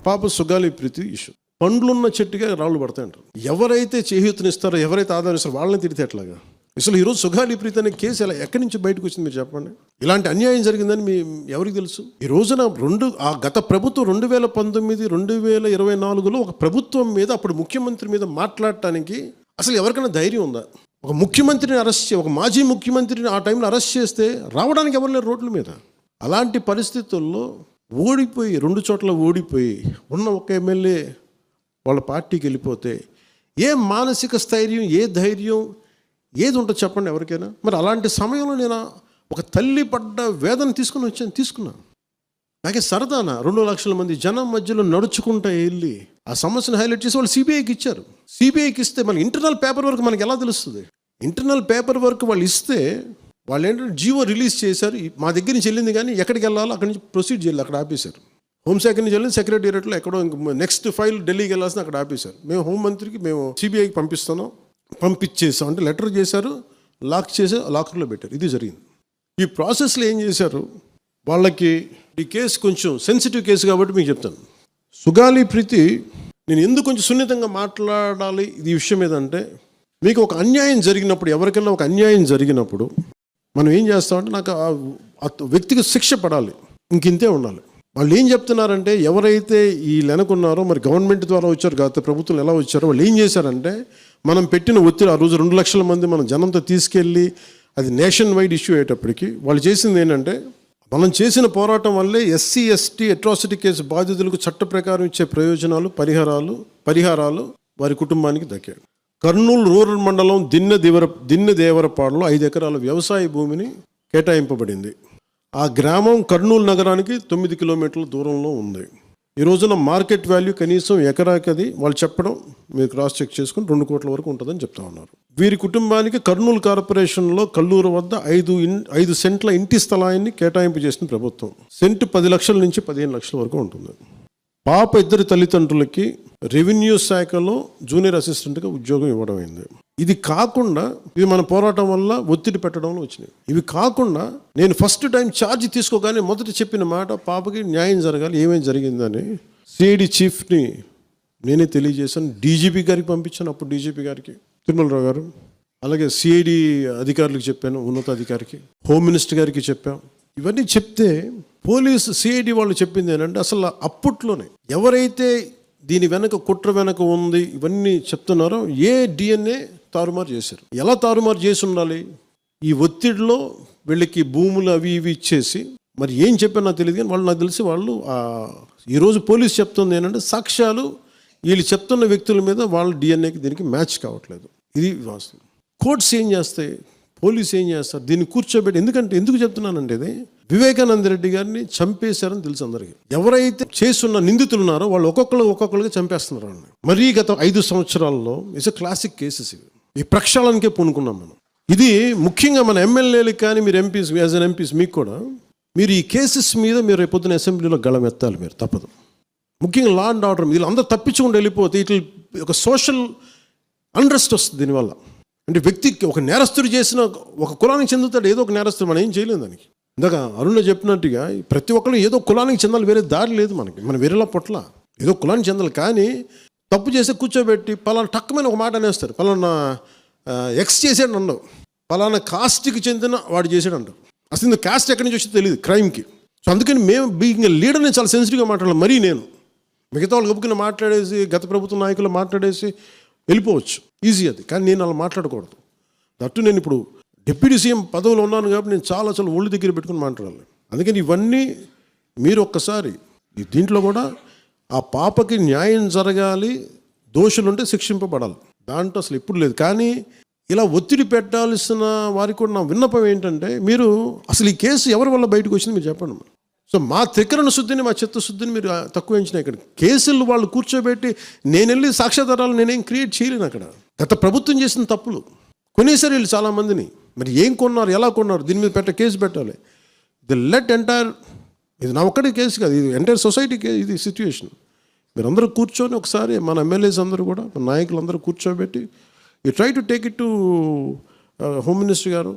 పాప సుగాలి ప్రీతి ఇష్యూ. పండ్లున్న చెట్టుగా రాళ్ళు పడతాయంటారు. ఎవరైతే చేయూతనిస్తారో, ఎవరైతే ఆదరిస్తారో వాళ్ళని తిడితే ఎట్లాగా? అసలు ఈరోజు సుగాలి ప్రీతి అనే కేసు ఎలా ఎక్కడి నుంచి బయటకు వచ్చింది మీరు చెప్పండి. ఇలాంటి అన్యాయం జరిగిందని ఎవరికి తెలుసు? ఈ రోజున గత ప్రభుత్వం 2019, 2024లో ఒక ప్రభుత్వం మీద, అప్పుడు ముఖ్యమంత్రి మీద మాట్లాడటానికి అసలు ఎవరికైనా ధైర్యం ఉందా? ఒక ముఖ్యమంత్రిని అరెస్ట్ ఒక మాజీ ముఖ్యమంత్రిని ఆ టైంలో అరెస్ట్ చేస్తే రావడానికి ఎవరు లేరు రోడ్ల మీద. అలాంటి పరిస్థితుల్లో ఓడిపోయి 2 చోట్ల ఓడిపోయి ఉన్న ఒక ఎమ్మెల్యే వాళ్ళ పార్టీకి వెళ్ళిపోతే ఏ మానసిక స్థైర్యం, ఏ ధైర్యం, ఏది ఉంటుంది చెప్పండి ఎవరికైనా? మరి అలాంటి సమయంలో నేను ఒక తల్లి పడ్డ వేదన తీసుకున్నాను. నాకే సరదానా 2 లక్షల మంది జనం మధ్యలో నడుచుకుంటూ వెళ్ళి ఆ సమస్యను హైలైట్ చేసి వాళ్ళు సిబిఐకి ఇచ్చారు. సిబిఐకి ఇస్తే మన ఇంటర్నల్ పేపర్ వర్క్ మనకి ఎలా తెలుస్తుంది? ఇంటర్నల్ పేపర్ వర్క్ వాళ్ళు ఇస్తే వాళ్ళు ఏంటంటే జీవో రిలీజ్ చేశారు. మా దగ్గర నుంచి వెళ్ళింది కానీ ఎక్కడికి వెళ్ళాలో అక్కడి నుంచి ప్రొసీడ్ చేయాలి, అక్కడ ఆపేశారు. హోంశాఖ నుంచి వెళ్ళింది సెక్రటేరియట్లో ఎక్కడో నెక్స్ట్ ఫైల్ ఢిల్లీకి వెళ్ళాల్సిన అక్కడ ఆపేశారు. మేము హోంమంత్రికి మేము సిబిఐకి పంపించేసాం అంటే లెటర్ చేశారు, లాక్ చేసి లాకర్లో పెట్టారు. ఇది జరిగింది. ఈ ప్రాసెస్లో ఏం చేశారు, వాళ్ళకి ఈ కేసు కొంచెం సెన్సిటివ్ కేసు కాబట్టి మీకు చెప్తాను. సుగాలి ప్రీతి నేను ఎందుకు కొంచెం సున్నితంగా మాట్లాడాలి ఈ విషయం ఏదంటే, మీకు ఒక అన్యాయం జరిగినప్పుడు, ఎవరికైనా ఒక అన్యాయం జరిగినప్పుడు మనం ఏం చేస్తామంటే, నాకు ఆ వ్యక్తికి శిక్ష పడాలి, ఇంకింతే ఉండాలి. వాళ్ళు ఏం చెప్తున్నారంటే, ఎవరైతే ఈ వెనకున్నారో, మరి గవర్నమెంట్ ద్వారా వచ్చారు, గత ప్రభుత్వం ఎలా వచ్చారో, వాళ్ళు ఏం చేశారంటే, మనం పెట్టిన ఒత్తిడి ఆ రోజు 2 లక్షల మంది మన జనంతో తీసుకెళ్ళి అది నేషన్ వైడ్ ఇష్యూ అయ్యేటప్పటికి వాళ్ళు చేసింది ఏంటంటే, మనం చేసిన పోరాటం వల్లే ఎస్సీ ఎస్టీ అట్రాసిటీ కేసు బాధితులకు చట్ట ప్రకారం ఇచ్చే ప్రయోజనాలు, పరిహారాలు వారి కుటుంబానికి దక్కాయి. కర్నూలు రూరల్ మండలం దిన్నెదేవరపాడులో 5 ఎకరాల వ్యవసాయ భూమిని కేటాయింపబడింది. ఆ గ్రామం కర్నూలు నగరానికి 9 కిలోమీటర్ల దూరంలో ఉంది. ఈ రోజున మార్కెట్ వాల్యూ కనీసం ఎకరాకది వాళ్ళు చెప్పడం మీరు క్రాస్ చెక్ చేసుకుని 2 కోట్ల వరకు ఉంటుందని చెప్తా ఉన్నారు. వీరి కుటుంబానికి కర్నూలు కార్పొరేషన్లో కల్లూరు వద్ద 5 సెంట్ల ఇంటి స్థలాన్ని కేటాయింపు చేసిన ప్రభుత్వం. సెంటు 10 లక్షల నుంచి 15 లక్షల వరకు ఉంటుంది. పాప 2 తల్లిదండ్రులకి రెవెన్యూ శాఖలో జూనియర్ అసిస్టెంట్గా ఉద్యోగం ఇవ్వడం అయింది. ఇది కాకుండా ఇది మన పోరాటం వల్ల ఒత్తిడి పెట్టడంలో వచ్చినాయి. ఇవి కాకుండా నేను ఫస్ట్ టైం ఛార్జ్ తీసుకోగానే మొదట చెప్పిన మాట, పాపకి న్యాయం జరగాలి, ఏమేమి జరిగిందని సిఐడి చీఫ్ని నేనే తెలియజేశాను. డీజీపీ గారికి పంపించాను, అప్పుడు డీజీపీ గారికి తిరుమలరావు గారు, అలాగే సిఐడి అధికారులకు చెప్పాను, ఉన్నతాధికారికి, హోమ్ మినిస్టర్ గారికి చెప్పాను. ఇవన్నీ చెప్తే పోలీసు సిఐడి వాళ్ళు చెప్పింది ఏంటంటే, అసలు అప్పట్లోనే ఎవరైతే దీని వెనక కుట్ర వెనక ఉంది ఇవన్నీ చెప్తున్నారో ఏ డిఎన్ఏ తారుమారు చేశారు. ఎలా తారుమారు చేసి ఉండాలి? ఈ ఒత్తిడిలో వీళ్ళకి భూములు అవి ఇవి ఇచ్చేసి, మరి ఏం చెప్పారు నాకు తెలియదు కానీ నాకు తెలిసి వాళ్ళు ఈరోజు పోలీసు చెప్తుంది ఏంటంటే, సాక్ష్యాలు వీళ్ళు చెప్తున్న వ్యక్తుల మీద వాళ్ళ డిఎన్ఏకి దీనికి మ్యాచ్ కావట్లేదు. ఇది వాస్తవం. కోర్ట్స్ ఏం చేస్తాయి, పోలీసు ఏం చేస్తారు, దీన్ని కూర్చోబెట్టి. ఎందుకు చెప్తున్నానంటే, ఇది వివేకానంద రెడ్డి గారిని చంపేశారని తెలుసు అందరికీ. ఎవరైతే చేస్తున్న నిందితులు ఉన్నారో వాళ్ళు ఒక్కొక్కరుగా చంపేస్తున్నారు వాళ్ళని. మరీ గత 5 సంవత్సరాల్లో ఇట్స్ క్లాసిక్ కేసెస్ ఇవి. ఈ ప్రక్షాళనకే పూనుకున్నాం మనం. ఇది ముఖ్యంగా మన ఎమ్మెల్యేలకు కానీ, మీరు ఎంపీస్, యాజ్ అన్ ఎంపీస్ మీకు కూడా, మీరు ఈ కేసెస్ మీద మీరు రేపొద్దున అసెంబ్లీలో గళం ఎత్తాలి. మీరు తప్పదు. ముఖ్యంగా లా అండ్ ఆర్డర్ వీళ్ళు అందరూ తప్పించుకుంటూ వెళ్ళిపోతే ఇట్లా ఒక సోషల్ అన్రెస్ట్ వస్తుంది దీనివల్ల. అంటే వ్యక్తికి ఒక నేరస్తుడు చేసిన ఒక కులానికి చెందుతాడు, ఏదో ఒక నేరస్తుడు, మనం ఏం చేయలేము దానికి. ఇందాక అరుణ చెప్పినట్టుగా ప్రతి ఒక్కరు ఏదో కులానికి చెందాలి, వేరే దారి లేదు మనకి. మనం వేరేలా పొట్ల ఏదో కులానికి చెందాలి. కానీ తప్పు చేస్తే కూర్చోబెట్టి పలానా టక్కమైన ఒక మాట అనేస్తారు, పలానా ఎక్స్ చేసాడు అన్నావు, పలానా కాస్ట్కి చెందిన వాడు చేసాడు అంటారు. అసలు కాస్ట్ ఎక్కడి నుంచి వచ్చి తెలియదు క్రైమ్కి. సో అందుకని మేము బీయింగ్ లీడర్ని చాలా సెన్సిటివ్గా మాట్లాడాలి. మరీ నేను మిగతా వాళ్ళు గబుకుని మాట్లాడేసి, గత ప్రభుత్వ నాయకులు మాట్లాడేసి వెళ్ళిపోవచ్చు, ఈజీ అది. కానీ నేను అలా మాట్లాడకూడదు. దట్టు నేను ఇప్పుడు డిప్యూటీ సీఎం పదవిలో ఉన్నాను కాబట్టి నేను చాలా ఒళ్ళు దగ్గర పెట్టుకుని మాట్లాడాలి. అందుకని ఇవన్నీ మీరు ఒక్కసారి దీంట్లో కూడా ఆ పాపకి న్యాయం జరగాలి, దోషులుంటే శిక్షింపబడాలి, దాంట్లో అసలు ఎప్పుడు లేదు. కానీ ఇలా ఒత్తిడి పెట్టాల్సిన వారికి కూడా నా విన్నపం ఏంటంటే, మీరు అసలు ఈ కేసు ఎవరి వల్ల బయటకు వచ్చింది మీరు చెప్పండి. సో మా త్రికరణ శుద్ధిని, మా చిత్తశుద్ధిని మీరు తక్కువ ఎంచినాయి. ఇక్కడ కేసులు వాళ్ళు కూర్చోబెట్టి నేను వెళ్ళి సాక్ష్యాధారాలు నేనేం క్రియేట్ చేయలేను. అక్కడ గత ప్రభుత్వం చేసిన తప్పులు కొనేసారు వీళ్ళు చాలామందిని. మరి ఏం కొన్నారు, ఎలా కొన్నారు, దీని మీద కేసు పెట్టాలి. ఇది నా ఒక్కటి కేసు కాదు, ఇది ఎంటైర్ సొసైటీకి ఇది సిచ్యువేషన్. మీరందరూ కూర్చొని ఒకసారి మన ఎమ్మెల్యేస్ అందరూ కూడా, మన నాయకులందరూ కూర్చోబెట్టి you try to take it to home minister గారు,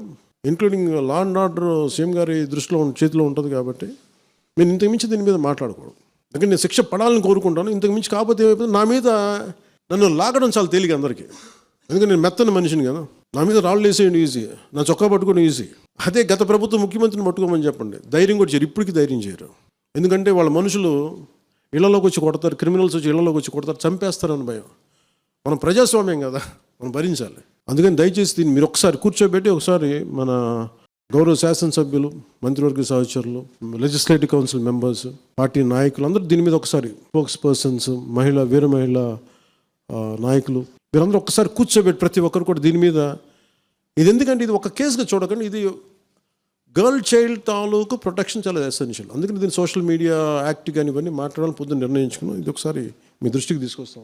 including law and order CM గారి దృష్టిలో చేతిలో ఉంటుంది కాబట్టి మీరు ఇంతకుమించి దీని మీద మాట్లాడకూడదు. అందుకని నేను శిక్ష పడాలని కోరుకుంటాను. ఇంతకు మించి కాకపోతే ఏమైపోతుంది, నా మీద నన్ను లాగడం చాలా తేలిక అందరికీ. ఎందుకంటే నేను మెత్తని మనిషిని కదా, నా మీద రాళ్ళు వేసేయండి ఈజీ, నా చొక్కా పట్టుకోవడం ఈజీ. అదే గత ప్రభుత్వం ముఖ్యమంత్రిని పట్టుకోమని చెప్పండి, ధైర్యం కూడా చేయరు, ఇప్పటికీ ధైర్యం చేయరు. ఎందుకంటే వాళ్ళ మనుషులు ఇళ్లలోకి వచ్చి కొడతారు, క్రిమినల్స్ వచ్చి ఇళ్లలోకి వచ్చి కొడతారు, చంపేస్తారని భయం. మనం ప్రజాస్వామ్యం కదా, మనం భరించాలి. అందుకని దయచేసి దీన్ని మీరు ఒకసారి కూర్చోబెట్టి ఒకసారి మన గౌరవ శాసనసభ్యులు, మంత్రివర్గ సహచరులు, లెజిస్లేటివ్ కౌన్సిల్ మెంబర్స్, పార్టీ నాయకులు అందరూ దీని మీద ఒకసారి, స్పోక్స్ పర్సన్స్, వీర మహిళ నాయకులు, వీరందరూ ఒక్కసారి కూర్చోబెట్టి ప్రతి ఒక్కరు కూడా దీని మీద, ఇది ఎందుకంటే ఇది ఒక కేసుగా చూడకండి, ఇది గర్ల్ చైల్డ్ తాలూకు ప్రొటెక్షన్ చాలా ఎసెన్షియల్. అందుకని దీన్ని సోషల్ మీడియా యాక్ట్ కానీ ఇవన్నీ మాట్లాడాలని పొద్దున్న నిర్ణయించుకున్నాం. ఇది ఒకసారి మీ దృష్టికి తీసుకొస్తాం.